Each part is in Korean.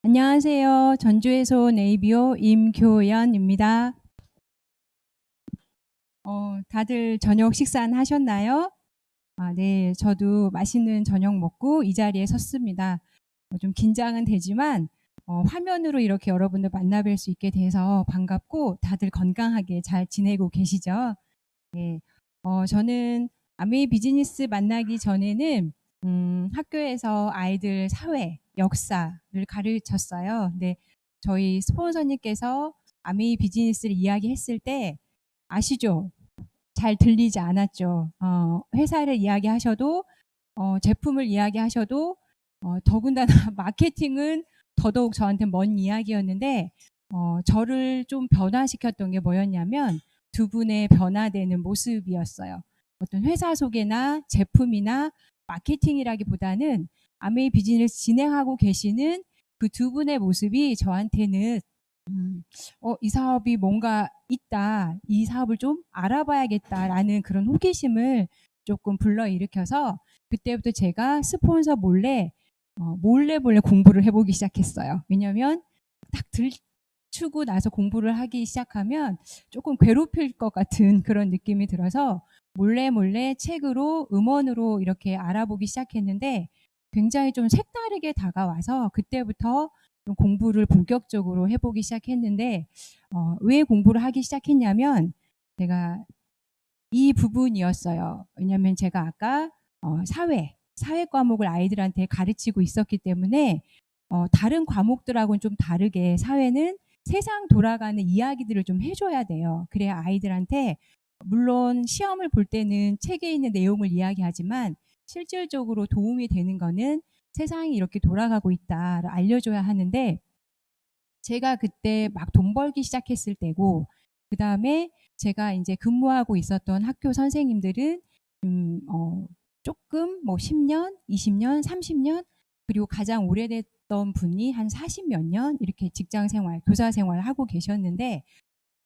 안녕하세요. 전주에서 온 ABO 임교연입니다. 다들 저녁 식사는 하셨나요? 네. 저도 맛있는 저녁 먹고 이 자리에 섰습니다. 좀 긴장은 되지만 화면으로 이렇게 여러분들 만나 뵐 수 있게 돼서 반갑고 다들 건강하게 잘 지내고 계시죠? 네. 저는 아메이 비즈니스 만나기 전에는 학교에서 아이들 사회, 역사를 가르쳤어요. 근데 저희 스폰서님께서 아메이 비즈니스를 이야기했을 때 아시죠? 잘 들리지 않았죠. 회사를 이야기하셔도 제품을 이야기하셔도 더군다나 마케팅은 더더욱 저한테 먼 이야기였는데 저를 좀 변화시켰던 게 뭐였냐면 두 분의 변화되는 모습이었어요. 어떤 회사 소개나 제품이나 마케팅이라기보다는 아메이 비즈니스 진행하고 계시는 그 두 분의 모습이 저한테는 이 사업이 뭔가 있다. 이 사업을 좀 알아봐야겠다라는 그런 호기심을 조금 불러일으켜서 그때부터 제가 스폰서 몰래 몰래 공부를 해보기 시작했어요. 왜냐하면 딱 들추고 나서 공부를 하기 시작하면 조금 괴롭힐 것 같은 그런 느낌이 들어서 몰래 책으로 음원으로 이렇게 알아보기 시작했는데 굉장히 좀 색다르게 다가와서 그때부터 좀 공부를 본격적으로 해보기 시작했는데 왜 공부를 하기 시작했냐면 제가 이 부분이었어요. 왜냐하면 제가 아까 사회 과목을 아이들한테 가르치고 있었기 때문에 다른 과목들하고는 좀 다르게 사회는 세상 돌아가는 이야기들을 좀 해줘야 돼요. 그래야 아이들한테 물론 시험을 볼 때는 책에 있는 내용을 이야기하지만 실질적으로 도움이 되는 거는 세상이 이렇게 돌아가고 있다를 알려줘야 하는데 제가 그때 막 돈 벌기 시작했을 때고 그다음에 제가 이제 근무하고 있었던 학교 선생님들은 조금 뭐 10년, 20년, 30년 그리고 가장 오래됐던 분이 한 40 몇 년 이렇게 직장 생활, 교사 생활을 하고 계셨는데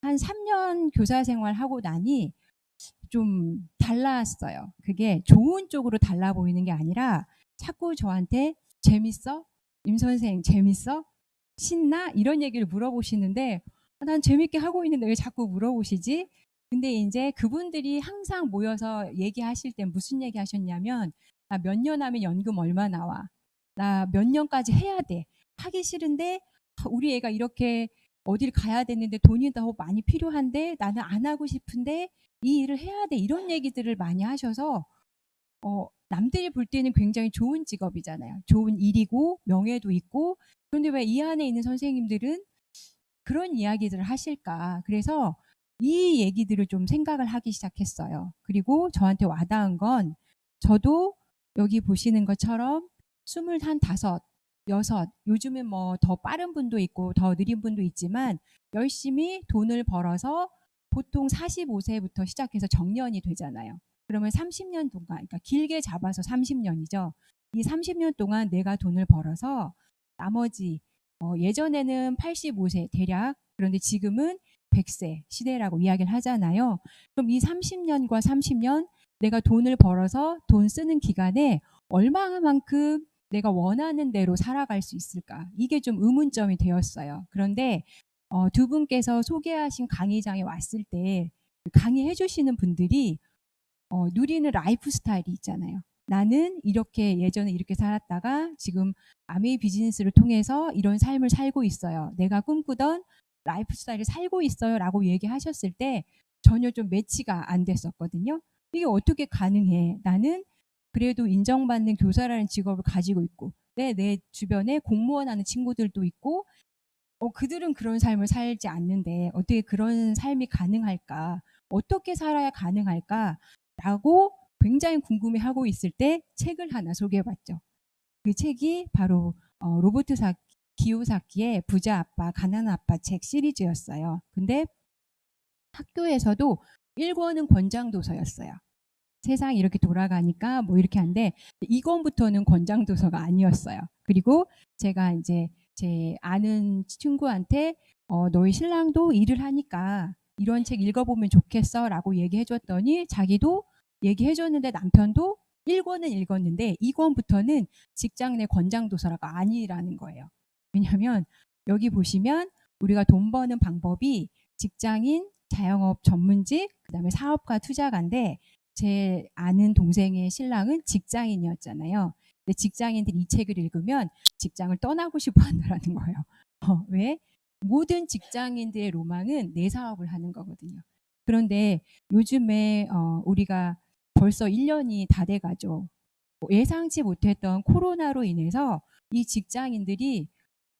한 3년 교사 생활하고 나니 좀 달랐어요. 그게 좋은 쪽으로 달라 보이는 게 아니라 자꾸 저한테 재밌어? 임 선생 재밌어? 신나? 이런 얘기를 물어보시는데 난 재밌게 하고 있는데 왜 자꾸 물어보시지? 근데 이제 그분들이 항상 모여서 얘기하실 때 무슨 얘기 하셨냐면 나 몇 년 하면 연금 얼마 나와? 나 몇 년까지 해야 돼? 하기 싫은데 우리 애가 이렇게 어딜 가야 되는데 돈이 더 많이 필요한데 나는 안 하고 싶은데 이 일을 해야 돼. 이런 얘기들을 많이 하셔서 남들이 볼 때는 굉장히 좋은 직업이잖아요. 좋은 일이고 명예도 있고 그런데 왜 이 안에 있는 선생님들은 그런 이야기들을 하실까? 그래서 이 얘기들을 좀 생각을 하기 시작했어요. 그리고 저한테 와닿은 건 저도 여기 보시는 것처럼 25, 6, 요즘은 뭐 더 빠른 분도 있고 더 느린 분도 있지만 열심히 돈을 벌어서 보통 45세부터 시작해서 정년이 되잖아요. 그러면 30년 동안, 그러니까 길게 잡아서 30년이죠. 이 30년 동안 내가 돈을 벌어서 나머지 예전에는 85세 대략 그런데 지금은 100세 시대라고 이야기를 하잖아요. 그럼 이 30년과 30년 내가 돈을 벌어서 돈 쓰는 기간에 얼마만큼 내가 원하는 대로 살아갈 수 있을까? 이게 좀 의문점이 되었어요. 그런데 두 분께서 소개하신 강의장에 왔을 때 강의해 주시는 분들이 누리는 라이프 스타일이 있잖아요. 나는 이렇게 예전에 이렇게 살았다가 지금 아메이 비즈니스를 통해서 이런 삶을 살고 있어요. 내가 꿈꾸던 라이프 스타일을 살고 있어요. 라고 얘기하셨을 때 전혀 좀 매치가 안 됐었거든요. 이게 어떻게 가능해? 나는 그래도 인정받는 교사라는 직업을 가지고 있고 내 주변에 공무원 하는 친구들도 있고 그들은 그런 삶을 살지 않는데 어떻게 그런 삶이 가능할까? 어떻게 살아야 가능할까? 라고 굉장히 궁금해하고 있을 때 책을 하나 소개해봤죠. 그 책이 바로 로버트 기요사키의 부자 아빠, 가난한 아빠 책 시리즈였어요. 근데 학교에서도 1권은 권장 도서였어요. 세상이 이렇게 돌아가니까 뭐 이렇게 한데 2권부터는 권장 도서가 아니었어요. 그리고 제가 이제 제 아는 친구한테 너희 신랑도 일을 하니까 이런 책 읽어보면 좋겠어라고 얘기해줬더니 자기도 얘기해줬는데 남편도 1권은 읽었는데 2권부터는 직장 내 권장 도서가 아니라는 거예요. 왜냐하면 여기 보시면 우리가 돈 버는 방법이 직장인, 자영업 전문직, 그다음에 사업가, 투자가인데 제 아는 동생의 신랑은 직장인이었잖아요. 근데 직장인들이 이 책을 읽으면 직장을 떠나고 싶어 한다는 거예요. 왜? 모든 직장인들의 로망은 내 사업을 하는 거거든요. 그런데 요즘에 우리가 벌써 1년이 다 돼가죠. 예상치 못했던 코로나로 인해서 이 직장인들이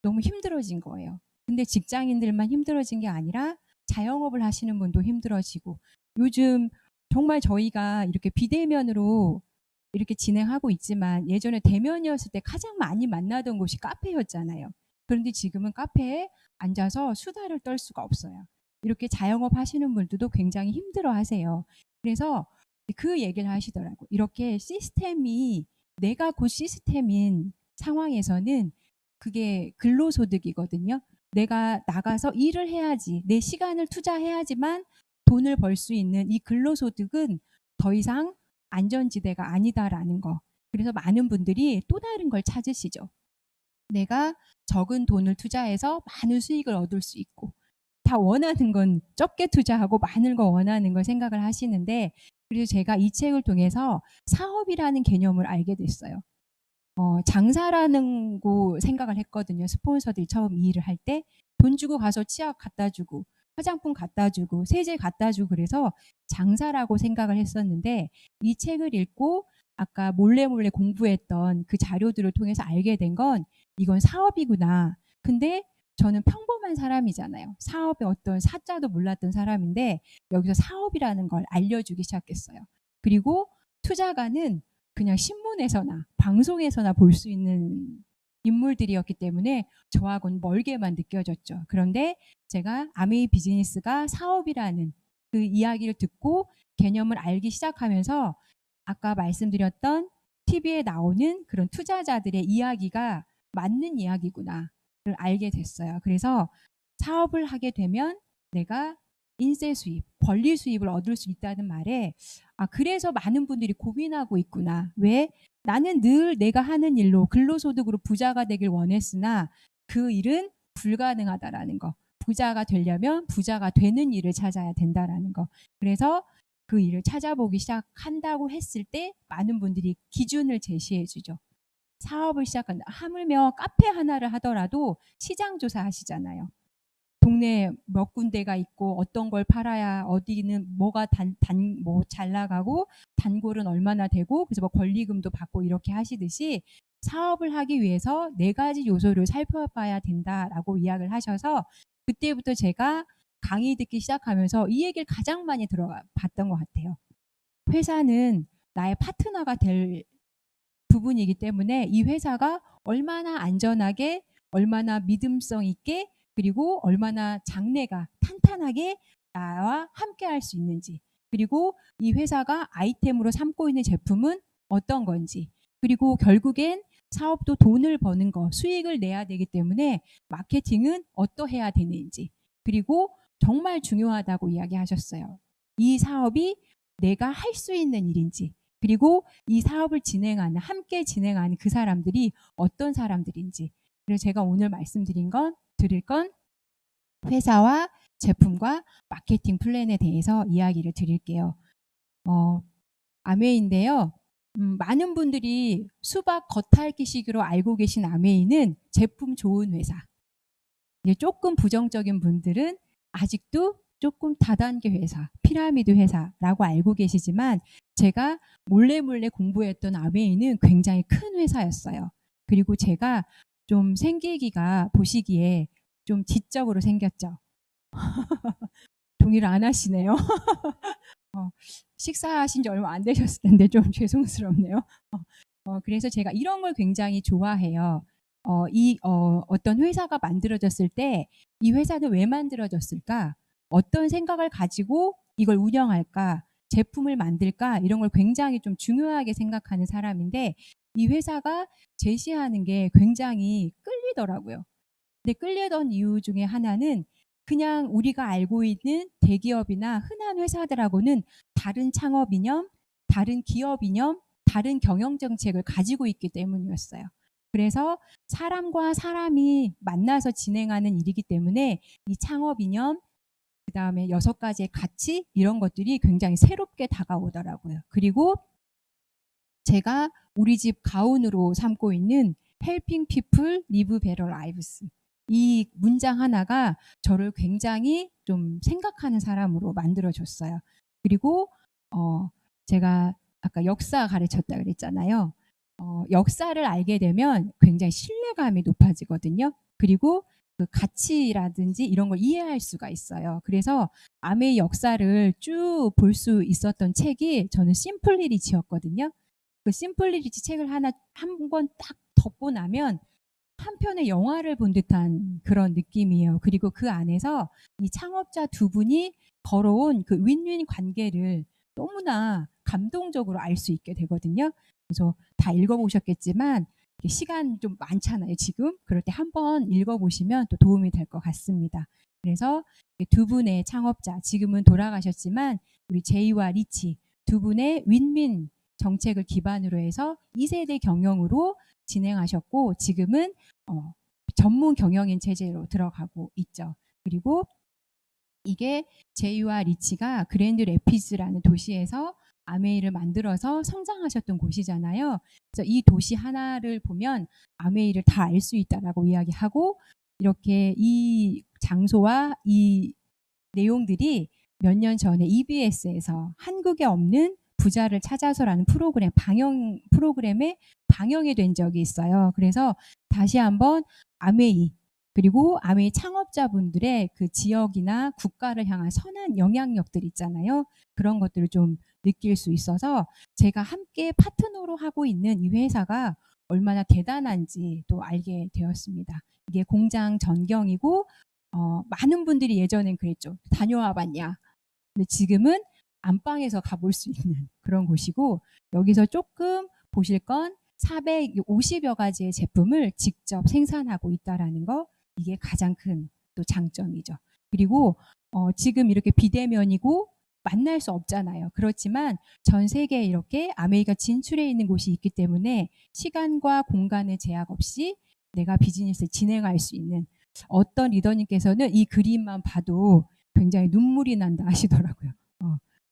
너무 힘들어진 거예요. 근데 직장인들만 힘들어진 게 아니라 자영업을 하시는 분도 힘들어지고 요즘 정말 저희가 이렇게 비대면으로 이렇게 진행하고 있지만 예전에 대면이었을 때 가장 많이 만나던 곳이 카페였잖아요. 그런데 지금은 카페에 앉아서 수다를 떨 수가 없어요. 이렇게 자영업 하시는 분들도 굉장히 힘들어 하세요. 그래서 그 얘기를 하시더라고요. 이렇게 시스템이 내가 곧 시스템인 상황에서는 그게 근로소득이거든요. 내가 나가서 일을 해야지, 내 시간을 투자해야지만 돈을 벌 수 있는 이 근로소득은 더 이상 안전지대가 아니다라는 거. 그래서 많은 분들이 또 다른 걸 찾으시죠. 내가 적은 돈을 투자해서 많은 수익을 얻을 수 있고 다 원하는 건 적게 투자하고 많은 거 원하는 걸 생각을 하시는데 그래서 제가 이 책을 통해서 사업이라는 개념을 알게 됐어요. 장사라는 거 생각을 했거든요. 스폰서들이 처음 이 일을 할 때 돈 주고 가서 치약 갖다 주고 화장품 갖다 주고 세제 갖다 주고 그래서 장사라고 생각을 했었는데 이 책을 읽고 아까 몰래 공부했던 그 자료들을 통해서 알게 된 건 이건 사업이구나. 근데 저는 평범한 사람이잖아요. 사업의 어떤 사자도 몰랐던 사람인데 여기서 사업이라는 걸 알려주기 시작했어요. 그리고 투자가는 그냥 신문에서나 방송에서나 볼 수 있는 인물들이었기 때문에 저하고는 멀게만 느껴졌죠. 그런데 제가 아메이 비즈니스가 사업이라는 그 이야기를 듣고 개념을 알기 시작하면서 아까 말씀드렸던 TV에 나오는 그런 투자자들의 이야기가 맞는 이야기구나를 알게 됐어요. 그래서 사업을 하게 되면 내가 인세 수입, 권리 수입을 얻을 수 있다는 말에 그래서 많은 분들이 고민하고 있구나. 왜? 나는 늘 내가 하는 일로 근로소득으로 부자가 되길 원했으나 그 일은 불가능하다라는 거. 부자가 되려면 부자가 되는 일을 찾아야 된다라는 거. 그래서 그 일을 찾아보기 시작한다고 했을 때 많은 분들이 기준을 제시해 주죠. 사업을 시작한다. 하물며 카페 하나를 하더라도 시장 조사 하시잖아요. 동네에 몇 군데가 있고 어떤 걸 팔아야 어디는 뭐가 뭐 잘 나가고 단골은 얼마나 되고 그래서 뭐 권리금도 받고 이렇게 하시듯이 사업을 하기 위해서 4가지 요소를 살펴봐야 된다라고 이야기를 하셔서 그때부터 제가 강의 듣기 시작하면서 이 얘기를 가장 많이 들어봤던 것 같아요. 회사는 나의 파트너가 될 부분이기 때문에 이 회사가 얼마나 안전하게 얼마나 믿음성 있게 그리고 얼마나 장래가 탄탄하게 나와 함께 할 수 있는지 그리고 이 회사가 아이템으로 삼고 있는 제품은 어떤 건지 그리고 결국엔 사업도 돈을 버는 거 수익을 내야 되기 때문에 마케팅은 어떠해야 되는지 그리고 정말 중요하다고 이야기하셨어요. 이 사업이 내가 할 수 있는 일인지 그리고 이 사업을 진행하는 함께 진행하는 그 사람들이 어떤 사람들인지 그래서 제가 오늘 말씀드린 건 드릴 건 회사와 제품과 마케팅 플랜에 대해서 이야기를 드릴게요. 아메이인데요. 많은 분들이 수박 겉핥기식으로 알고 계신 아메이는 제품 좋은 회사. 조금 부정적인 분들은 아직도 조금 다단계 회사, 피라미드 회사라고 알고 계시지만 제가 몰래 공부했던 아메이는 굉장히 큰 회사였어요. 그리고 제가 좀 생기기가 보시기에 좀 지적으로 생겼죠. 동의를 안 하시네요. 식사하신 지 얼마 안 되셨을 텐데 좀 죄송스럽네요. 그래서 제가 이런 걸 굉장히 좋아해요. 어떤 회사가 만들어졌을 때 이 회사는 왜 만들어졌을까? 어떤 생각을 가지고 이걸 운영할까? 제품을 만들까? 이런 걸 굉장히 좀 중요하게 생각하는 사람인데 이 회사가 제시하는 게 굉장히 끌리더라고요. 근데 끌리던 이유 중에 하나는 그냥 우리가 알고 있는 대기업이나 흔한 회사들하고는 다른 창업 이념, 다른 기업 이념, 다른 경영 정책을 가지고 있기 때문이었어요. 그래서 사람과 사람이 만나서 진행하는 일이기 때문에 이 창업 이념, 그다음에 6가지의 가치 이런 것들이 굉장히 새롭게 다가오더라고요. 그리고 제가 우리 집 가훈으로 삼고 있는 Helping People Live Better Lives, 이 문장 하나가 저를 굉장히 좀 생각하는 사람으로 만들어줬어요. 그리고 제가 아까 역사 가르쳤다 그랬잖아요. 역사를 알게 되면 굉장히 신뢰감이 높아지거든요. 그리고 그 가치라든지 이런 걸 이해할 수가 있어요. 그래서 아메의 역사를 쭉 볼 수 있었던 책이 저는 심플리리치였거든요. 그 심플리리치 책을 한 권 딱 덮고 나면 한 편의 영화를 본 듯한 그런 느낌이에요. 그리고 그 안에서 이 창업자 두 분이 걸어온 그 윈윈 관계를 너무나 감동적으로 알 수 있게 되거든요. 그래서 다 읽어보셨겠지만 시간 좀 많잖아요, 지금. 그럴 때 한번 읽어보시면 또 도움이 될 것 같습니다. 그래서 두 분의 창업자, 지금은 돌아가셨지만 우리 제이와 리치 두 분의 윈윈 정책을 기반으로 해서 2세대 경영으로 진행하셨고, 지금은 전문 경영인 체제로 들어가고 있죠. 그리고 이게 제이와 리치가 그랜드 래피즈라는 도시에서 아메이를 만들어서 성장하셨던 곳이잖아요. 그래서 이 도시 하나를 보면 아메이를 다 알 수 있다라고 이야기하고, 이렇게 이 장소와 이 내용들이 몇 년 전에 EBS에서 한국에 없는 부자를 찾아서라는 프로그램에 방영이 된 적이 있어요. 그래서 다시 한번 아메이, 그리고 아메이 창업자분들의 그 지역이나 국가를 향한 선한 영향력들 있잖아요. 그런 것들을 좀 느낄 수 있어서 제가 함께 파트너로 하고 있는 이 회사가 얼마나 대단한지 또 알게 되었습니다. 이게 공장 전경이고, 많은 분들이 예전엔 그랬죠. 다녀와 봤냐. 근데 지금은 안방에서 가볼 수 있는 그런 곳이고, 여기서 조금 보실 건 450여 가지의 제품을 직접 생산하고 있다라는 거, 이게 가장 큰 또 장점이죠. 그리고 지금 이렇게 비대면이고 만날 수 없잖아요. 그렇지만 전 세계에 이렇게 아메이가 진출해 있는 곳이 있기 때문에 시간과 공간의 제약 없이 내가 비즈니스를 진행할 수 있는, 어떤 리더님께서는 이 그림만 봐도 굉장히 눈물이 난다 하시더라고요.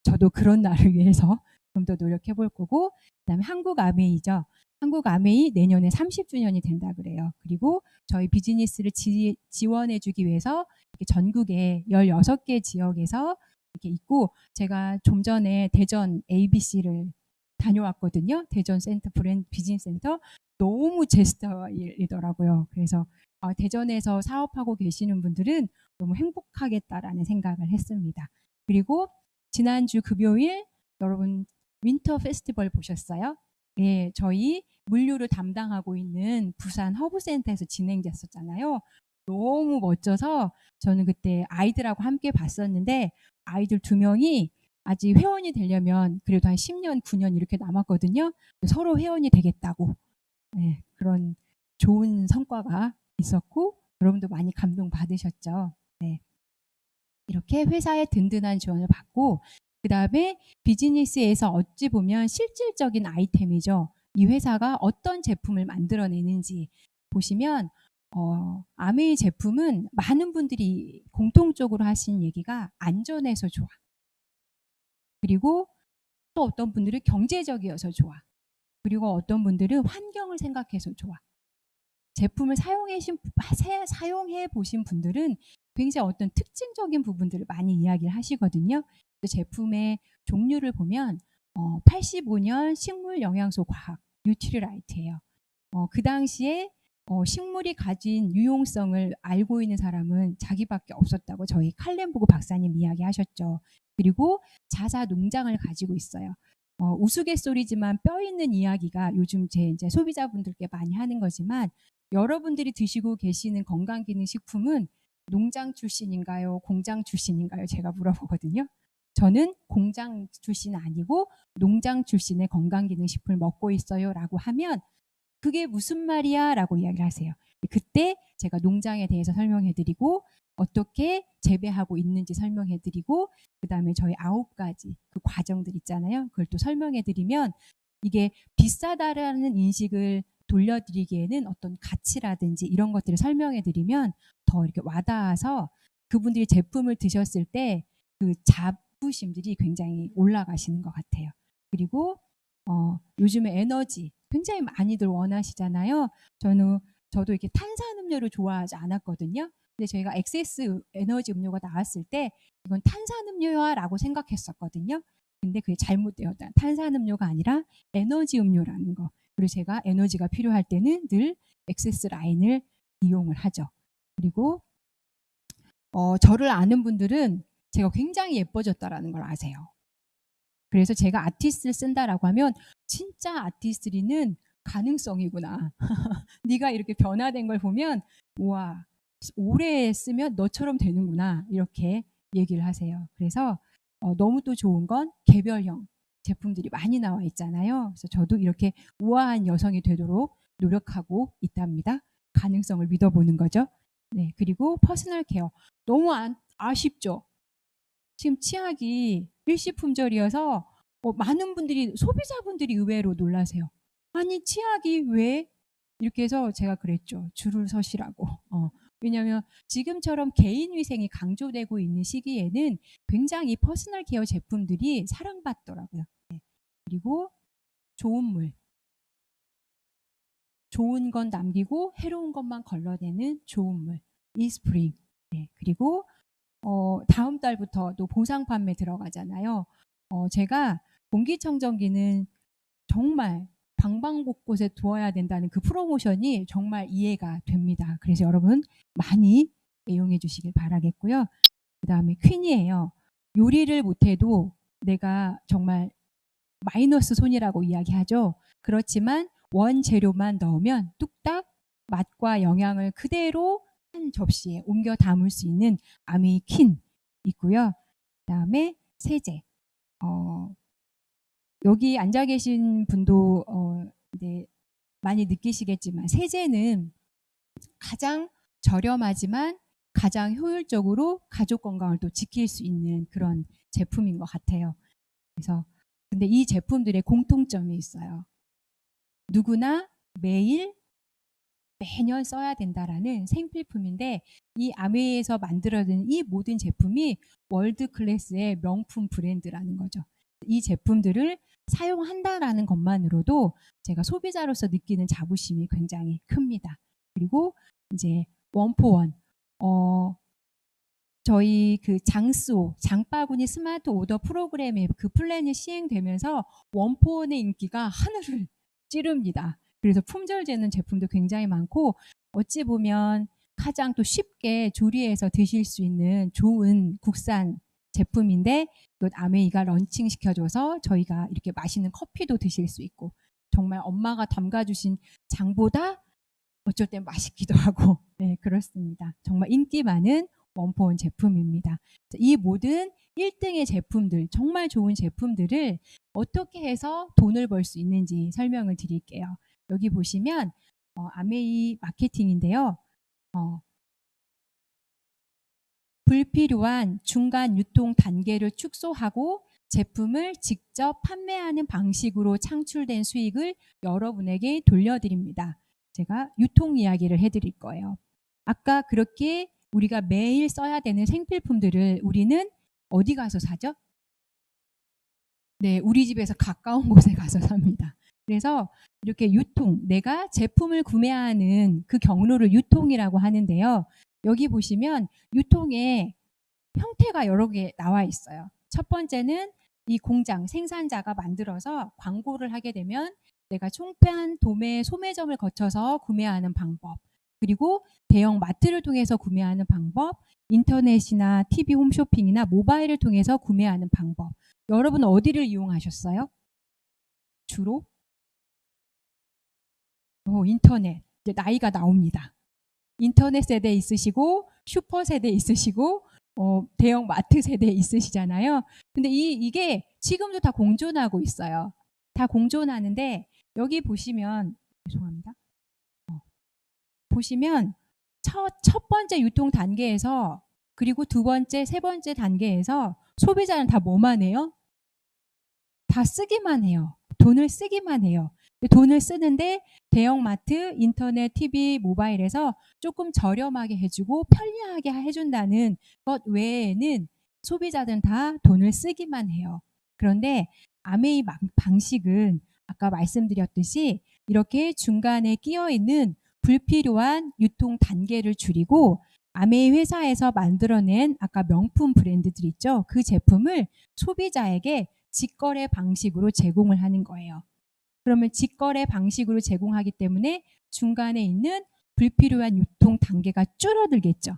저도 그런 날을 위해서 좀 더 노력해 볼 거고, 그다음에 한국 아메이죠. 한국 아메이 내년에 30주년이 된다 그래요. 그리고 저희 비즈니스를 지원해 주기 위해서 이렇게 전국에 16개 지역에서 이렇게 있고, 제가 좀 전에 대전 ABC를 다녀왔거든요. 대전 센터 브랜드 비즈니스 센터. 너무 제 스타일이더라고요. 그래서 대전에서 사업하고 계시는 분들은 너무 행복하겠다라는 생각을 했습니다. 그리고 지난주 금요일 여러분 윈터 페스티벌 보셨어요? 예, 저희 물류를 담당하고 있는 부산 허브센터에서 진행됐었잖아요. 너무 멋져서 저는 그때 아이들하고 함께 봤었는데, 아이들 2명이 아직 회원이 되려면 그래도 한 10년, 9년 이렇게 남았거든요. 서로 회원이 되겠다고. 네, 그런 좋은 성과가 있었고, 여러분도 많이 감동 받으셨죠. 네. 이렇게 회사의 든든한 지원을 받고, 그 다음에 비즈니스에서 어찌 보면 실질적인 아이템이죠. 이 회사가 어떤 제품을 만들어내는지 보시면, 아메이 제품은 많은 분들이 공통적으로 하신 얘기가 안전해서 좋아. 그리고 또 어떤 분들은 경제적이어서 좋아. 그리고 어떤 분들은 환경을 생각해서 좋아. 제품을 사용해 보신 분들은 굉장히 어떤 특징적인 부분들을 많이 이야기를 하시거든요. 제품의 종류를 보면 85년 식물 영양소 과학 뉴트리라이트예요. 그 당시에 식물이 가진 유용성을 알고 있는 사람은 자기밖에 없었다고 저희 칼렌보그 박사님 이야기하셨죠. 그리고 자사 농장을 가지고 있어요. 우스갯소리지만 뼈 있는 이야기가 요즘 제 이제 소비자분들께 많이 하는 거지만, 여러분들이 드시고 계시는 건강기능식품은 농장 출신인가요? 공장 출신인가요? 제가 물어보거든요. 저는 공장 출신 아니고 농장 출신의 건강기능식품을 먹고 있어요 라고 하면, 그게 무슨 말이야? 라고 이야기를 하세요. 그때 제가 농장에 대해서 설명해드리고 어떻게 재배하고 있는지 설명해드리고, 그 다음에 저희 9가지 그 과정들 있잖아요. 그걸 또 설명해드리면, 이게 비싸다라는 인식을 돌려드리기에는 어떤 가치라든지 이런 것들을 설명해 드리면 더 이렇게 와닿아서 그분들이 제품을 드셨을 때 그 자부심들이 굉장히 올라가시는 것 같아요. 그리고 요즘에 에너지 굉장히 많이들 원하시잖아요. 저도 이렇게 탄산음료를 좋아하지 않았거든요. 근데 저희가 엑세스 에너지 음료가 나왔을 때 이건 탄산음료야라고 생각했었거든요. 근데 그게 잘못되었다. 탄산음료가 아니라 에너지 음료라는 거. 그리고 제가 에너지가 필요할 때는 늘 엑세스 라인을 이용을 하죠. 그리고 저를 아는 분들은 제가 굉장히 예뻐졌다라는 걸 아세요. 그래서 제가 아티스트를 쓴다라고 하면 진짜 아티스트리는 가능성이구나. 네가 이렇게 변화된 걸 보면 우와 오래 쓰면 너처럼 되는구나 이렇게 얘기를 하세요. 그래서 너무 또 좋은 건 개별형 제품들이 많이 나와 있잖아요. 그래서 저도 이렇게 우아한 여성이 되도록 노력하고 있답니다. 가능성을 믿어보는 거죠. 네, 그리고 퍼스널 케어 너무 아쉽죠. 지금 치약이 일시품절이어서 많은 분들이 소비자분들이 의외로 놀라세요. 아니 치약이 왜? 이렇게 해서 제가 그랬죠. 줄을 서시라고. 왜냐하면 지금처럼 개인위생이 강조되고 있는 시기에는 굉장히 퍼스널 케어 제품들이 사랑받더라고요. 네. 그리고 좋은 물. 좋은 건 남기고 해로운 것만 걸러내는 좋은 물. 이스프링. 네. 그리고 다음 달부터 또 보상 판매 들어가잖아요. 제가 공기청정기는 정말 방방곳곳에 두어야 된다는 그 프로모션이 정말 이해가 됩니다. 그래서 여러분 많이 애용해 주시길 바라겠고요. 그 다음에 퀸이에요. 요리를 못해도 내가 정말 마이너스 손이라고 이야기하죠. 그렇지만 원재료만 넣으면 뚝딱 맛과 영양을 그대로 한 접시에 옮겨 담을 수 있는 아메이 퀸 있고요. 그 다음에 세제. 여기 앉아 계신 분도 이제 많이 느끼시겠지만 세제는 가장 저렴하지만 가장 효율적으로 가족 건강을 또 지킬 수 있는 그런 제품인 것 같아요. 그래서 근데 이 제품들의 공통점이 있어요. 누구나 매일 매년 써야 된다라는 생필품인데 이 아메이에서 만들어진 이 모든 제품이 월드 클래스의 명품 브랜드라는 거죠. 이 제품들을 사용한다라는 것만으로도 제가 소비자로서 느끼는 자부심이 굉장히 큽니다. 그리고 이제 원포원 저희 그 장스오, 장바구니 스마트 오더 프로그램의 그 플랜이 시행되면서 원포원의 인기가 하늘을 찌릅니다. 그래서 품절되는 제품도 굉장히 많고 어찌 보면 가장 또 쉽게 조리해서 드실 수 있는 좋은 국산 제품인데 이것 아메이가 런칭 시켜줘서 저희가 이렇게 맛있는 커피도 드실 수 있고 정말 엄마가 담가주신 장보다 어쩔 땐 맛있기도 하고 네, 그렇습니다. 정말 인기 많은 원포원 제품입니다. 이 모든 1등의 제품들, 정말 좋은 제품들을 어떻게 해서 돈을 벌 수 있는지 설명을 드릴게요. 여기 보시면 아메이 마케팅인데요. 불필요한 중간 유통 단계를 축소하고 제품을 직접 판매하는 방식으로 창출된 수익을 여러분에게 돌려드립니다. 제가 유통 이야기를 해드릴 거예요. 아까 그렇게 우리가 매일 써야 되는 생필품들을 우리는 어디 가서 사죠? 네, 우리 집에서 가까운 곳에 가서 삽니다. 그래서 이렇게 유통, 내가 제품을 구매하는 그 경로를 유통이라고 하는데요. 여기 보시면 유통의 형태가 여러 개 나와 있어요. 첫 번째는 이 공장, 생산자가 만들어서 광고를 하게 되면 내가 총판, 도매, 소매점을 거쳐서 구매하는 방법, 그리고 대형 마트를 통해서 구매하는 방법, 인터넷이나 TV 홈쇼핑이나 모바일을 통해서 구매하는 방법. 여러분 어디를 이용하셨어요? 주로? 인터넷. 이제 나이가 나옵니다. 인터넷 세대 있으시고 슈퍼 세대 있으시고 대형 마트 세대 있으시잖아요. 근데 이게 지금도 다 공존하고 있어요. 다 공존하는데 여기 보시면 죄송합니다. 보시면 첫 번째 유통 단계에서 그리고 두 번째, 세 번째 단계에서 소비자는 다 뭐만 해요? 다 쓰기만 해요. 돈을 쓰기만 해요. 돈을 쓰는데 대형마트, 인터넷, TV, 모바일에서 조금 저렴하게 해주고 편리하게 해준다는 것 외에는 소비자들은 다 돈을 쓰기만 해요. 그런데 아메이 방식은 아까 말씀드렸듯이 이렇게 중간에 끼어 있는 불필요한 유통 단계를 줄이고 아메이 회사에서 만들어낸 아까 명품 브랜드들 있죠. 그 제품을 소비자에게 직거래 방식으로 제공을 하는 거예요. 그러면 직거래 방식으로 제공하기 때문에 중간에 있는 불필요한 유통 단계가 줄어들겠죠.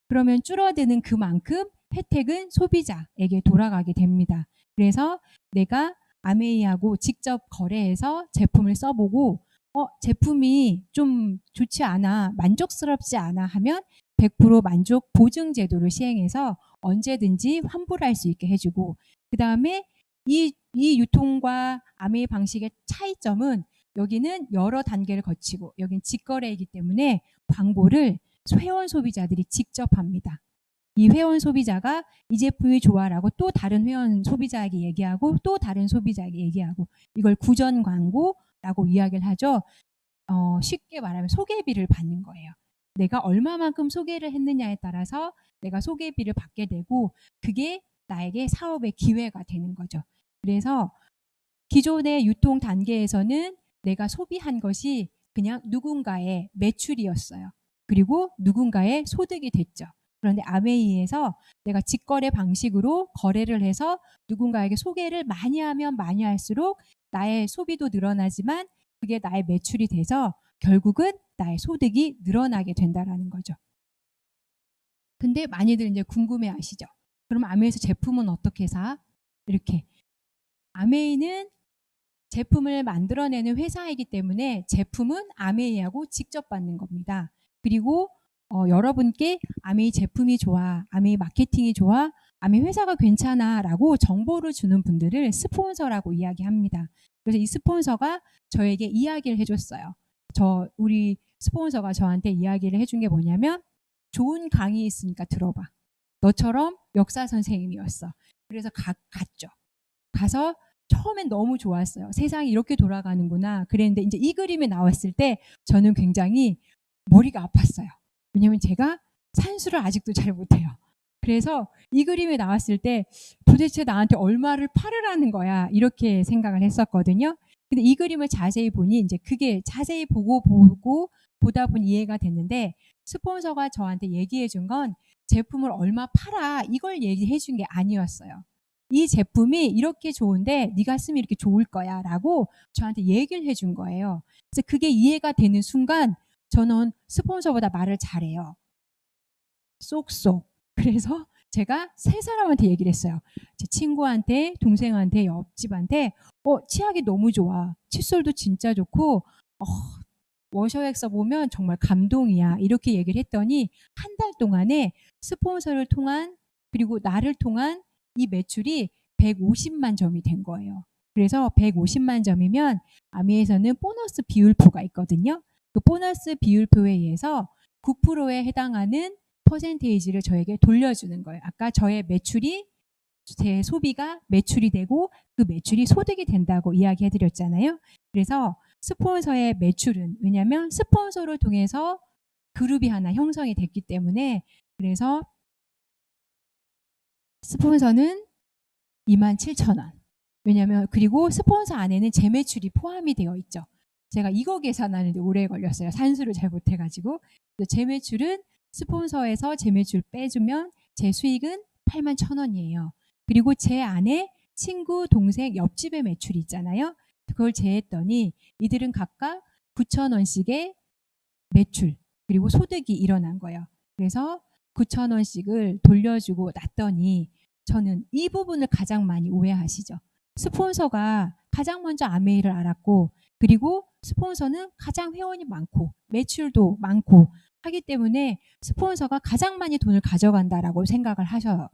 그러면 줄어드는 그만큼 혜택은 소비자에게 돌아가게 됩니다. 그래서 내가 아메이하고 직접 거래해서 제품을 써보고 제품이 좀 좋지 않아, 만족스럽지 않아 하면 100% 만족 보증 제도를 시행해서 언제든지 환불할 수 있게 해주고, 그 다음에 이 유통과 아메이 방식의 차이점은 여기는 여러 단계를 거치고 여기는 직거래이기 때문에 광고를 회원 소비자들이 직접 합니다. 이 회원 소비자가 이 제품이 좋아라고 또 다른 회원 소비자에게 얘기하고 또 다른 소비자에게 얘기하고, 이걸 구전 광고라고 이야기를 하죠. 쉽게 말하면 소개비를 받는 거예요. 내가 얼마만큼 소개를 했느냐에 따라서 내가 소개비를 받게 되고 그게 나에게 사업의 기회가 되는 거죠. 그래서 기존의 유통 단계에서는 내가 소비한 것이 그냥 누군가의 매출이었어요. 그리고 누군가의 소득이 됐죠. 그런데 아메이에서 내가 직거래 방식으로 거래를 해서 누군가에게 소개를 많이 하면 많이 할수록 나의 소비도 늘어나지만 그게 나의 매출이 돼서 결국은 나의 소득이 늘어나게 된다라는 거죠. 근데 많이들 이제 궁금해 하시죠. 그럼 아메이에서 제품은 어떻게 사? 이렇게. 아메이는 제품을 만들어내는 회사이기 때문에 제품은 아메이하고 직접 받는 겁니다. 그리고 여러분께 아메이 제품이 좋아, 아메이 마케팅이 좋아, 아메이 회사가 괜찮아 라고 정보를 주는 분들을 스폰서라고 이야기합니다. 그래서 이 스폰서가 저에게 이야기를 해줬어요. 우리 스폰서가 저한테 이야기를 해준 게 뭐냐면, 좋은 강의 있으니까 들어봐. 너처럼 역사 선생님이었어. 그래서 갔죠. 가서 처음엔 너무 좋았어요. 세상이 이렇게 돌아가는구나. 그랬는데 이제 이 그림이 나왔을 때 저는 굉장히 머리가 아팠어요. 왜냐면 제가 산수를 아직도 잘 못해요. 그래서 이 그림이 나왔을 때 도대체 나한테 얼마를 팔으라는 거야, 이렇게 생각을 했었거든요. 근데 이 그림을 자세히 보니 이제 그게 자세히 보고 보다 보니 이해가 됐는데, 스폰서가 저한테 얘기해 준 건 제품을 얼마 팔아 이걸 얘기해 준 게 아니었어요. 이 제품이 이렇게 좋은데 네가 쓰면 이렇게 좋을 거야 라고 저한테 얘기를 해준 거예요. 그래서 그게 이해가 되는 순간 저는 스폰서보다 말을 잘해요. 쏙쏙. 그래서 제가 세 사람한테 얘기를 했어요. 제 친구한테, 동생한테, 옆집한테 치약이 너무 좋아. 칫솔도 진짜 좋고 워셔액 써보면 정말 감동이야. 이렇게 얘기를 했더니 한 달 동안에 스폰서를 통한, 그리고 나를 통한 이 매출이 150만 점이 된 거예요. 그래서 150만 점이면 아미에서는 보너스 비율표가 있거든요. 그 보너스 비율표에 의해서 9%에 해당하는 퍼센테이지를 저에게 돌려주는 거예요. 아까 저의 매출이, 제 소비가 매출이 되고 그 매출이 소득이 된다고 이야기해 드렸잖아요. 그래서 스폰서의 매출은, 왜냐하면 스폰서를 통해서 그룹이 하나 형성이 됐기 때문에, 그래서 스폰서는 27,000원. 왜냐하면 그리고 스폰서 안에는 재매출이 포함이 되어 있죠. 제가 이거 계산하는데 오래 걸렸어요. 산수를 잘 못해가지고. 재매출은 스폰서에서 재매출 빼주면 제 수익은 81,000원이에요. 그리고 제 안에 친구, 동생, 옆집의 매출이 있잖아요. 그걸 제했더니 이들은 각각 9,000원씩의 매출, 그리고 소득이 일어난 거예요. 그래서 9,000원씩을 돌려주고 났더니, 저는 이 부분을 가장 많이 오해하시죠. 스폰서가 가장 먼저 아메이를 알았고, 그리고 스폰서는 가장 회원이 많고 매출도 많고 하기 때문에 스폰서가 가장 많이 돈을 가져간다라고 생각을 하셔요.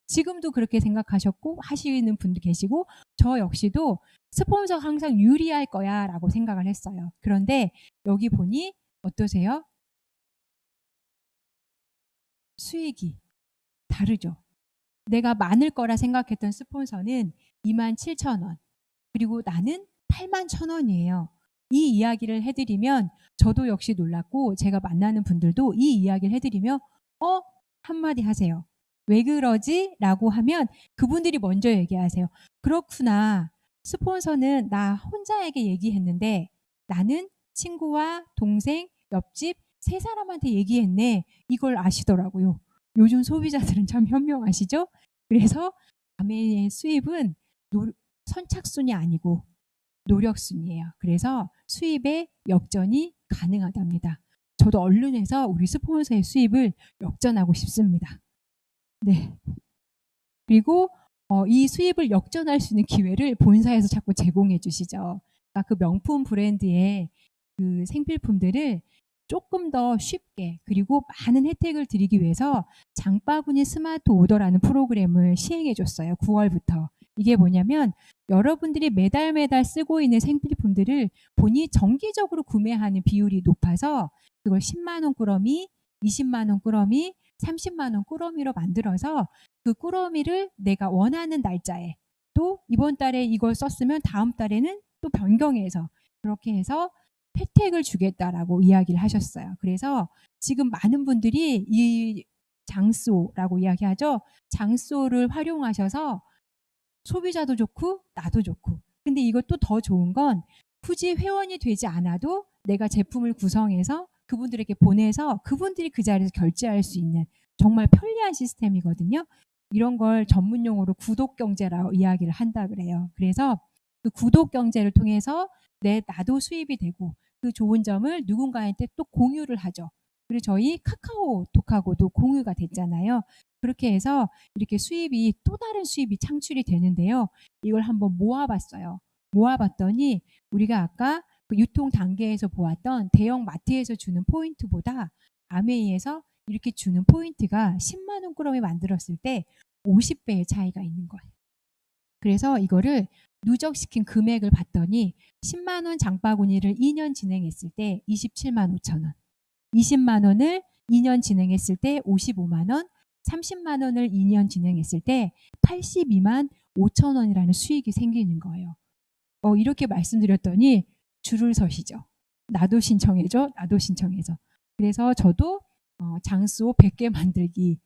지금도 그렇게 생각하셨고 하시는 분도 계시고, 저 역시도 스폰서가 항상 유리할 거야 라고 생각을 했어요. 그런데 여기 보니 어떠세요? 수익이 다르죠. 내가 많을 거라 생각했던 스폰서는 27,000원, 그리고 나는 81,000원이에요. 이 이야기를 해드리면 저도 역시 놀랐고 제가 만나는 분들도 이 이야기를 해드리면 한마디 하세요. 왜 그러지? 라고 하면 그분들이 먼저 얘기하세요. 그렇구나. 스폰서는 나 혼자에게 얘기했는데 나는 친구와 동생, 옆집 세 사람한테 얘기했네. 이걸 아시더라고요. 요즘 소비자들은 참 현명하시죠? 그래서 아메의 수입은 선착순이 아니고 노력순이에요. 그래서 수입의 역전이 가능하답니다. 저도 언론에서 우리 스폰서의 수입을 역전하고 싶습니다. 네. 그리고 이 수입을 역전할 수 있는 기회를 본사에서 자꾸 제공해 주시죠. 그러니까 그 명품 브랜드의 그 생필품들을 조금 더 쉽게 그리고 많은 혜택을 드리기 위해서 장바구니 스마트 오더라는 프로그램을 시행해 줬어요. 9월부터. 이게 뭐냐면 여러분들이 매달 쓰고 있는 생필품들을 본인이 정기적으로 구매하는 비율이 높아서 그걸 10만 원 꾸러미, 20만 원 꾸러미, 30만 원 꾸러미로 만들어서 그 꾸러미를 내가 원하는 날짜에 또 이번 달에 이걸 썼으면 다음 달에는 또 변경해서 그렇게 해서 혜택을 주겠다라고 이야기를 하셨어요. 그래서 지금 많은 분들이 이 장쏘라고 이야기하죠. 장쏘를 활용하셔서 소비자도 좋고 나도 좋고. 근데 이것도 더 좋은 건 굳이 회원이 되지 않아도 내가 제품을 구성해서 그분들에게 보내서 그분들이 그 자리에서 결제할 수 있는 정말 편리한 시스템이거든요. 이런 걸 전문 용어로 구독 경제라고 이야기를 한다 그래요. 그래서 그 구독 경제를 통해서 나도 수입이 되고 그 좋은 점을 누군가한테 또 공유를 하죠. 그리고 저희 카카오톡하고도 공유가 됐잖아요. 그렇게 해서 이렇게 수입이 또 다른 수입이 창출이 되는데요. 이걸 한번 모아봤어요. 모아봤더니 우리가 아까 그 유통 단계에서 보았던 대형 마트에서 주는 포인트보다 아메이에서 이렇게 주는 포인트가 10만 원 꾸러미 만들었을 때 50배의 차이가 있는 거예요. 그래서 이거를 누적시킨 금액을 봤더니 10만 원 장바구니를 2년 진행했을 때 27만 5천 원, 20만 원을 2년 진행했을 때 55만 원, 30만 원을 2년 진행했을 때 82만 5천 원이라는 수익이 생기는 거예요. 이렇게 말씀드렸더니 줄을 서시죠. 나도 신청해줘, 나도 신청해줘. 그래서 저도 장소 100개 만들기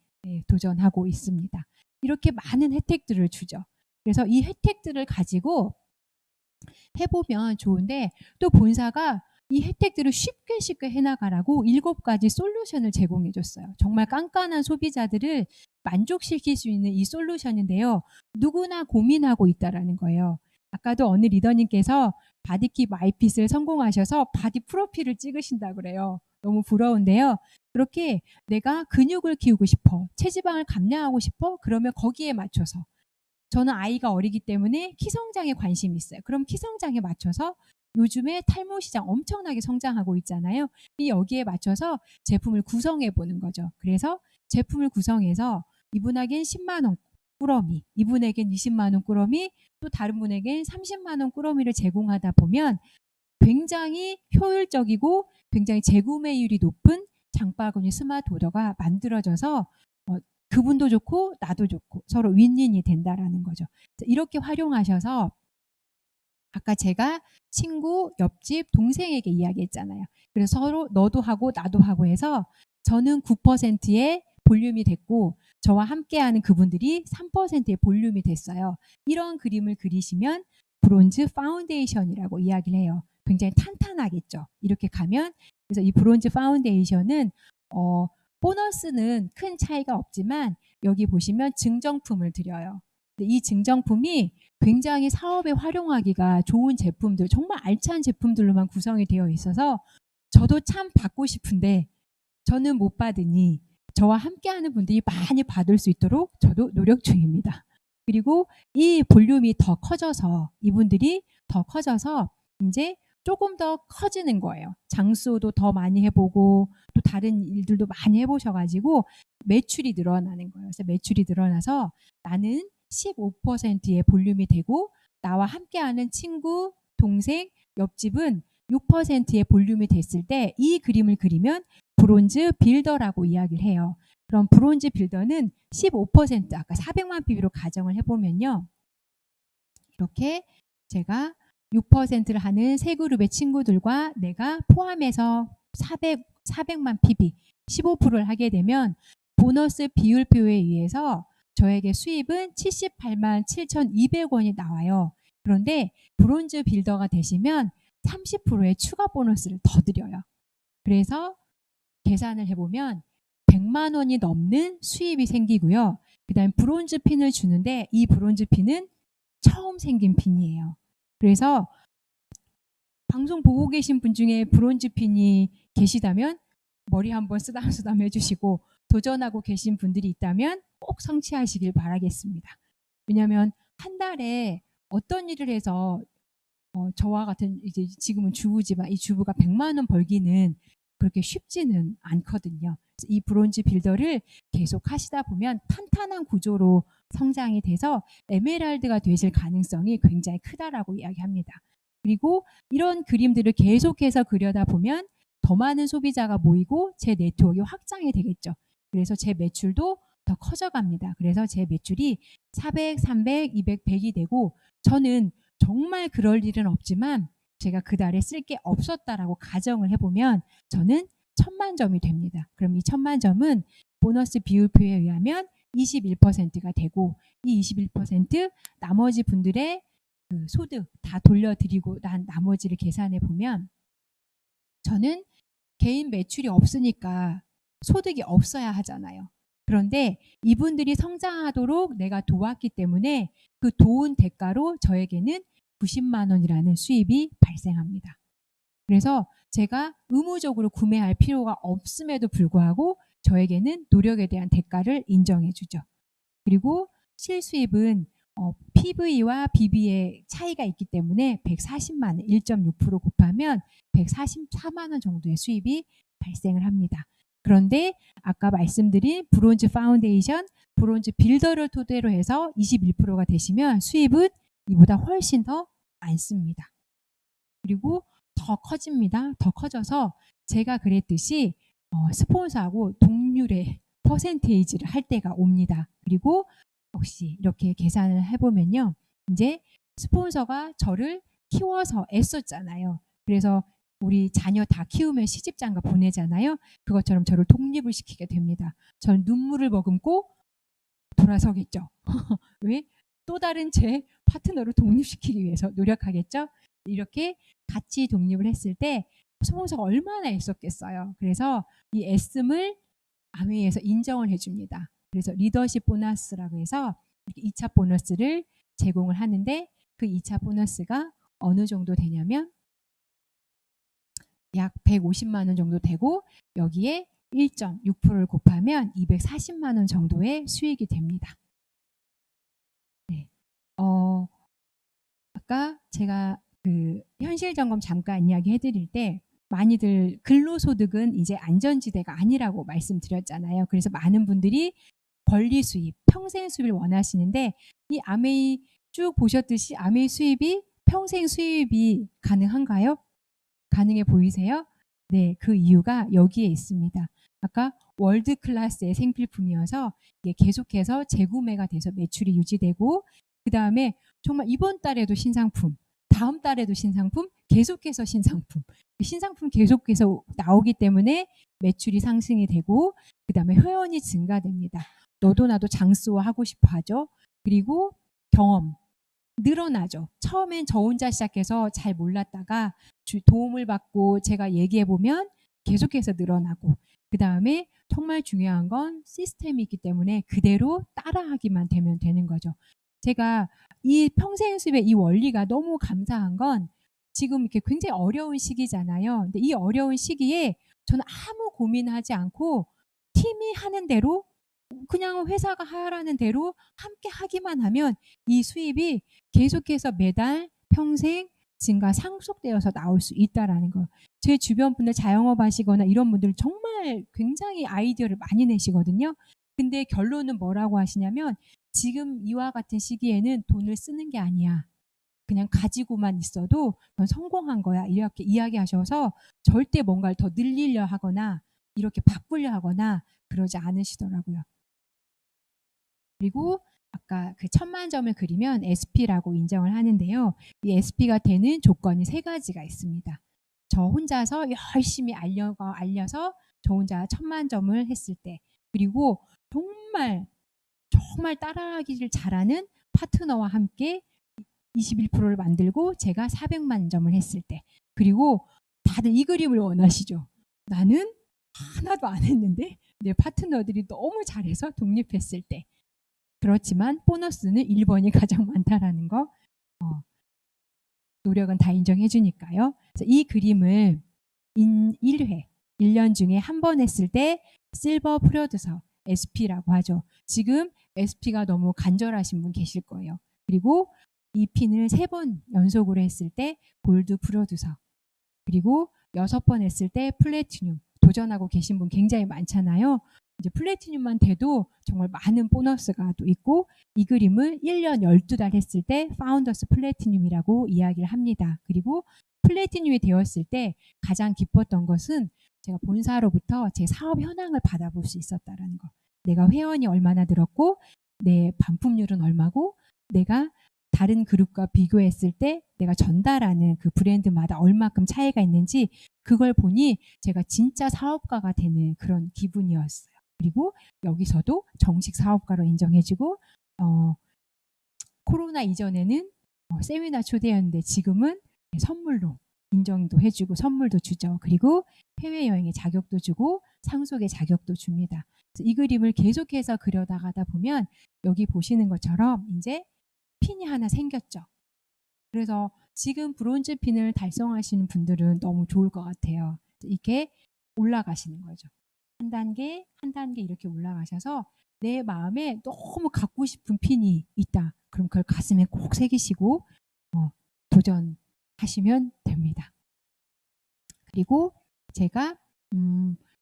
도전하고 있습니다. 이렇게 많은 혜택들을 주죠. 그래서 이 혜택들을 가지고 해보면 좋은데 또 본사가 이 혜택들을 쉽게 해나가라고 7가지 솔루션을 제공해 줬어요. 정말 깐깐한 소비자들을 만족시킬 수 있는 이 솔루션인데요. 누구나 고민하고 있다라는 거예요. 아까도 어느 리더님께서 바디킵 마이핏을 성공하셔서 바디 프로필을 찍으신다 그래요. 너무 부러운데요. 그렇게 내가 근육을 키우고 싶어, 체지방을 감량하고 싶어, 그러면 거기에 맞춰서 저는 아이가 어리기 때문에 키 성장에 관심이 있어요. 그럼 키 성장에 맞춰서 요즘에 탈모 시장 엄청나게 성장하고 있잖아요. 여기에 맞춰서 제품을 구성해 보는 거죠. 그래서 제품을 구성해서 이분에겐 10만 원 꾸러미, 이분에겐 20만 원 꾸러미, 또 다른 분에겐 30만 원 꾸러미를 제공하다 보면 굉장히 효율적이고 굉장히 재구매율이 높은 장바구니 스마트 오더가 만들어져서 그분도 좋고 나도 좋고 서로 윈윈이 된다라는 거죠. 이렇게 활용하셔서 아까 제가 친구, 옆집, 동생에게 이야기했잖아요. 그래서 서로 너도 하고 나도 하고 해서 저는 9%의 볼륨이 됐고 저와 함께하는 그분들이 3%의 볼륨이 됐어요. 이런 그림을 그리시면 브론즈 파운데이션이라고 이야기를 해요. 굉장히 탄탄하겠죠. 이렇게 가면 그래서 이 브론즈 파운데이션은 보너스는 큰 차이가 없지만 여기 보시면 증정품을 드려요. 이 증정품이 굉장히 사업에 활용하기가 좋은 제품들, 정말 알찬 제품들로만 구성이 되어 있어서 저도 참 받고 싶은데 저는 못 받으니 저와 함께하는 분들이 많이 받을 수 있도록 저도 노력 중입니다. 그리고 이 볼륨이 더 커져서 이분들이 더 커져서 이제 조금 더 커지는 거예요. 장소도 더 많이 해보고 또 다른 일들도 많이 해보셔가지고 매출이 늘어나는 거예요. 그래서 매출이 늘어나서 나는 15%의 볼륨이 되고 나와 함께하는 친구, 동생, 옆집은 6%의 볼륨이 됐을 때 이 그림을 그리면 브론즈 빌더라고 이야기를 해요. 그럼 브론즈 빌더는 15% 아까 400만 PB로 가정을 해보면요. 이렇게 제가 6%를 하는 세 그룹의 친구들과 내가 포함해서 400만 PB 15%를 하게 되면 보너스 비율표에 의해서 저에게 수입은 78만 7,200원이 나와요. 그런데 브론즈 빌더가 되시면 30%의 추가 보너스를 더 드려요. 그래서 계산을 해보면 100만 원이 넘는 수입이 생기고요. 그 다음에 브론즈 핀을 주는데 이 브론즈 핀은 처음 생긴 핀이에요. 그래서 방송 보고 계신 분 중에 브론즈 핀이 계시다면 머리 한번 쓰담쓰담 해주시고, 도전하고 계신 분들이 있다면 꼭 성취하시길 바라겠습니다. 왜냐하면 한 달에 어떤 일을 해서 저와 같은 이제 지금은 주부지만 이 주부가 100만 원 벌기는 그렇게 쉽지는 않거든요. 이 브론즈 빌더를 계속 하시다 보면 탄탄한 구조로 성장이 돼서 에메랄드가 되실 가능성이 굉장히 크다라고 이야기합니다. 그리고 이런 그림들을 계속해서 그려다 보면 더 많은 소비자가 모이고 제 네트워크가 확장이 되겠죠. 그래서 제 매출도 더 커져갑니다. 그래서 제 매출이 400, 300, 200, 100이 되고, 저는 정말 그럴 일은 없지만 제가 그 달에 쓸 게 없었다라고 가정을 해보면 저는 1000만 점이 됩니다. 그럼 이 1000만 점은 보너스 비율표에 의하면 21%가 되고, 이 21% 나머지 분들의 그 소득 다 돌려드리고 난 나머지를 계산해 보면, 저는 개인 매출이 없으니까 소득이 없어야 하잖아요. 그런데 이분들이 성장하도록 내가 도왔기 때문에 그 도운 대가로 저에게는 90만 원이라는 수입이 발생합니다. 그래서 제가 의무적으로 구매할 필요가 없음에도 불구하고 저에게는 노력에 대한 대가를 인정해 주죠. 그리고 실수입은 PV와 BB의 차이가 있기 때문에 140만 원, 1.6% 곱하면 144만 원 정도의 수입이 발생을 합니다. 그런데 아까 말씀드린 브론즈 파운데이션, 브론즈 빌더를 토대로 해서 21%가 되시면 수입은 이보다 훨씬 더 많습니다. 그리고 더 커집니다. 더 커져서 제가 그랬듯이 스폰서하고 동률의 퍼센테이지를 할 때가 옵니다. 그리고 혹시 이렇게 계산을 해보면요, 이제 스폰서가 저를 키워서 애썼잖아요. 그래서 우리 자녀 다 키우면 시집장가 보내잖아요. 그것처럼 저를 독립을 시키게 됩니다. 전 눈물을 머금고 돌아서겠죠. 왜? 또 다른 제 파트너를 독립시키기 위해서 노력하겠죠. 이렇게 같이 독립을 했을 때 스폰서가 얼마나 애썼겠어요. 그래서 이 애씀을 아메이에서 인정을 해줍니다. 그래서 리더십 보너스라고 해서 2차 보너스를 제공을 하는데, 그 2차 보너스가 어느 정도 되냐면 약 150만 원 정도 되고, 여기에 1.6%를 곱하면 240만 원 정도의 수익이 됩니다. 네. 아까 제가 그 현실 점검 잠깐 이야기 해드릴 때 많이들 근로소득은 이제 안전지대가 아니라고 말씀드렸잖아요. 그래서 많은 분들이 권리 수입, 평생 수입을 원하시는데, 이 아메이 쭉 보셨듯이 아메이 수입이 평생 수입이 가능한가요? 가능해 보이세요? 네, 그 이유가 여기에 있습니다. 아까 월드 클래스의 생필품이어서 이게 계속해서 재구매가 돼서 매출이 유지되고, 그 다음에 정말 이번 달에도 신상품, 다음 달에도 신상품, 계속해서 신상품, 신상품 계속해서 나오기 때문에 매출이 상승이 되고, 그 다음에 회원이 증가됩니다. 너도 나도 장수와 하고 싶어 하죠. 그리고 경험 늘어나죠. 처음엔 저 혼자 시작해서 잘 몰랐다가 도움을 받고 제가 얘기해 보면 계속해서 늘어나고, 그 다음에 정말 중요한 건 시스템이 있기 때문에 그대로 따라하기만 되면 되는 거죠. 제가 이 평생 수입의 이 원리가 너무 감사한 건, 지금 이렇게 굉장히 어려운 시기잖아요. 근데 이 어려운 시기에 저는 아무 고민하지 않고 팀이 하는 대로, 그냥 회사가 하라는 대로 함께 하기만 하면 이 수입이 계속해서 매달 평생 증가 상속되어서 나올 수 있다라는 거. 제 주변 분들 자영업 하시거나 이런 분들 정말 굉장히 아이디어를 많이 내시거든요. 근데 결론은 뭐라고 하시냐면, 지금 이와 같은 시기에는 돈을 쓰는 게 아니야. 그냥 가지고만 있어도 넌 성공한 거야. 이렇게 이야기하셔서 절대 뭔가를 더 늘리려 하거나 이렇게 바꾸려 하거나 그러지 않으시더라고요. 그리고 아까 그 1000만 점을 그리면 SP라고 인정을 하는데요. 이 SP가 되는 조건이 3가지가 있습니다. 저 혼자서 열심히 알려서 저 혼자 1000만 점을 했을 때, 그리고 정말 따라하기를 잘하는 파트너와 함께 21%를 만들고 제가 400만 점을 했을 때, 그리고 다들 이 그림을 원하시죠. 나는 하나도 안 했는데 내 파트너들이 너무 잘해서 독립했을 때. 그렇지만 보너스는 1번이 가장 많다라는 거, 노력은 다 인정해 주니까요. 이 그림을 1회, 1년 중에 한 번 했을 때 실버 프로듀서, SP라고 하죠. 지금 SP가 너무 간절하신 분 계실 거예요. 그리고 이 핀을 3번 연속으로 했을 때 골드 프로듀서, 그리고 6번 했을 때 플래티늄 도전하고 계신 분 굉장히 많잖아요. 이제 플래티늄만 돼도 정말 많은 보너스가 또 있고, 이 그림을 1년 12달 했을 때 파운더스 플래티늄이라고 이야기를 합니다. 그리고 플래티늄이 되었을 때 가장 기뻤던 것은 제가 본사로부터 제 사업 현황을 받아볼 수 있었다라는 거. 내가 회원이 얼마나 늘었고, 내 반품률은 얼마고, 내가 다른 그룹과 비교했을 때 내가 전달하는 그 브랜드마다 얼마큼 차이가 있는지, 그걸 보니 제가 진짜 사업가가 되는 그런 기분이었어요. 그리고 여기서도 정식 사업가로 인정해주고, 코로나 이전에는 세미나 초대였는데 지금은 선물로 인정도 해주고 선물도 주죠. 그리고 해외여행의 자격도 주고 상속의 자격도 줍니다. 이 그림을 계속해서 그려나가다 보면 여기 보시는 것처럼 이제 핀이 하나 생겼죠. 그래서 지금 브론즈 핀을 달성하시는 분들은 너무 좋을 것 같아요. 이렇게 올라가시는 거죠. 한 단계 한 단계 이렇게 올라가셔서 내 마음에 너무 갖고 싶은 핀이 있다. 그럼 그걸 가슴에 꼭 새기시고 도전하시면 됩니다. 그리고 제가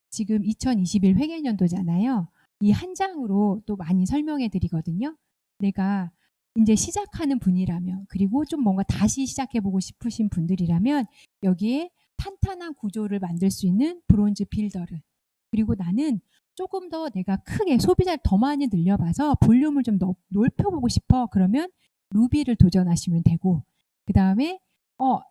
지금 2021 회계연도잖아요. 이 한 장으로 또 많이 설명해 드리거든요. 내가 이제 시작하는 분이라면, 그리고 좀 뭔가 다시 시작해보고 싶으신 분들이라면 여기에 탄탄한 구조를 만들 수 있는 브론즈 빌더를, 그리고 나는 조금 더 내가 크게 소비자를 더 많이 늘려봐서 볼륨을 좀 넓혀보고 싶어. 그러면 루비를 도전하시면 되고, 그 다음에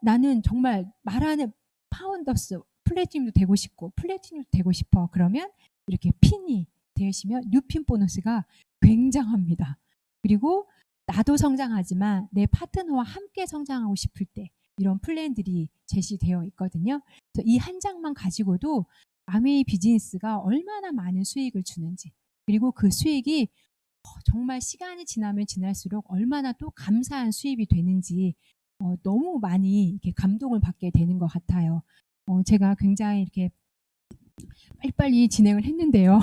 나는 정말 말하는 파운더스 플래티늄도 되고 싶고 플래티늄도 되고 싶어. 그러면 이렇게 핀이 되시면 뉴핀 보너스가 굉장합니다. 그리고 나도 성장하지만 내 파트너와 함께 성장하고 싶을 때 이런 플랜들이 제시되어 있거든요. 그래서 이 한 장만 가지고도 아메이 비즈니스가 얼마나 많은 수익을 주는지, 그리고 그 수익이 정말 시간이 지나면 지날수록 얼마나 또 감사한 수입이 되는지 너무 많이 이렇게 감동을 받게 되는 것 같아요. 제가 굉장히 이렇게 빨리빨리 진행을 했는데요.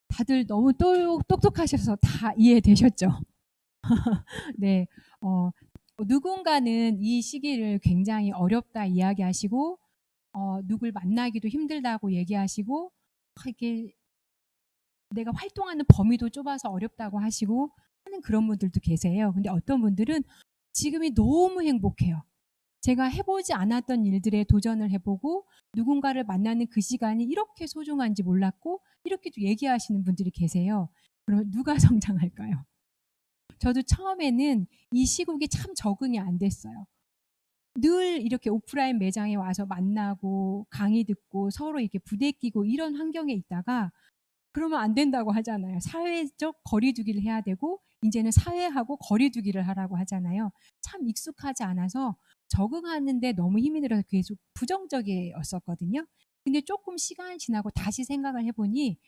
다들 너무 똑똑하셔서 다 이해되셨죠? 네, 누군가는 이 시기를 굉장히 어렵다 이야기하시고, 누굴 만나기도 힘들다고 얘기하시고, 이렇게 내가 활동하는 범위도 좁아서 어렵다고 하시고 하는 그런 분들도 계세요. 근데 어떤 분들은 지금이 너무 행복해요. 제가 해보지 않았던 일들에 도전을 해보고 누군가를 만나는 그 시간이 이렇게 소중한지 몰랐고, 이렇게 또 얘기하시는 분들이 계세요. 그러면 누가 성장할까요? 저도 처음에는 이 시국이 참 적응이 안 됐어요. 늘 이렇게 오프라인 매장에 와서 만나고 강의 듣고 서로 이렇게 부대끼고 이런 환경에 있다가, 그러면 안 된다고 하잖아요. 사회적 거리두기를 해야 되고 이제는 사회하고 거리두기를 하라고 하잖아요. 참 익숙하지 않아서 적응하는데 너무 힘이 들어서 계속 부정적이었었거든요. 근데 조금 시간이 지나고 다시 생각을 해보니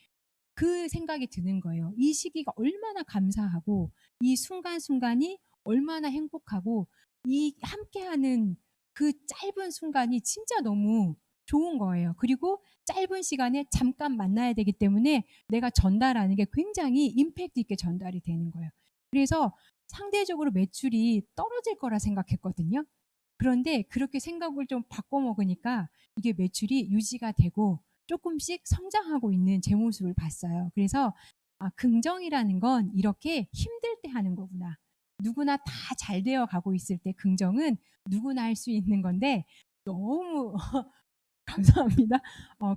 그 생각이 드는 거예요. 이 시기가 얼마나 감사하고 이 순간순간이 얼마나 행복하고 이 함께하는 그 짧은 순간이 진짜 너무 좋은 거예요. 그리고 짧은 시간에 잠깐 만나야 되기 때문에 내가 전달하는 게 굉장히 임팩트 있게 전달이 되는 거예요. 그래서 상대적으로 매출이 떨어질 거라 생각했거든요. 그런데 그렇게 생각을 좀 바꿔먹으니까 이게 매출이 유지가 되고 조금씩 성장하고 있는 제 모습을 봤어요. 그래서 긍정이라는 건 이렇게 힘들 때 하는 거구나. 누구나 다 잘 되어 가고 있을 때 긍정은 누구나 할 수 있는 건데, 너무 감사합니다.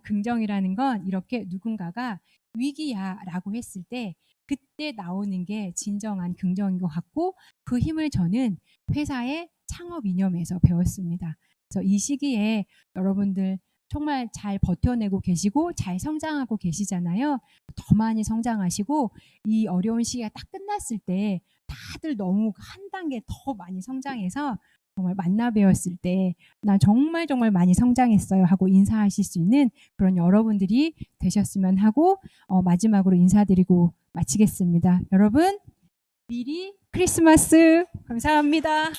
긍정이라는 건 이렇게 누군가가 위기야라고 했을 때 그때 나오는 게 진정한 긍정인 것 같고 그 힘을 저는 회사의 창업 이념에서 배웠습니다. 그래서 이 시기에 여러분들 정말 잘 버텨내고 계시고 잘 성장하고 계시잖아요. 더 많이 성장하시고 이 어려운 시기가 딱 끝났을 때 다들 너무 한 단계 더 많이 성장해서 정말 만나 뵈었을 때 나 정말 정말 많이 성장했어요 하고 인사하실 수 있는 그런 여러분들이 되셨으면 하고 마지막으로 인사드리고 마치겠습니다. 여러분 미리 크리스마스 감사합니다.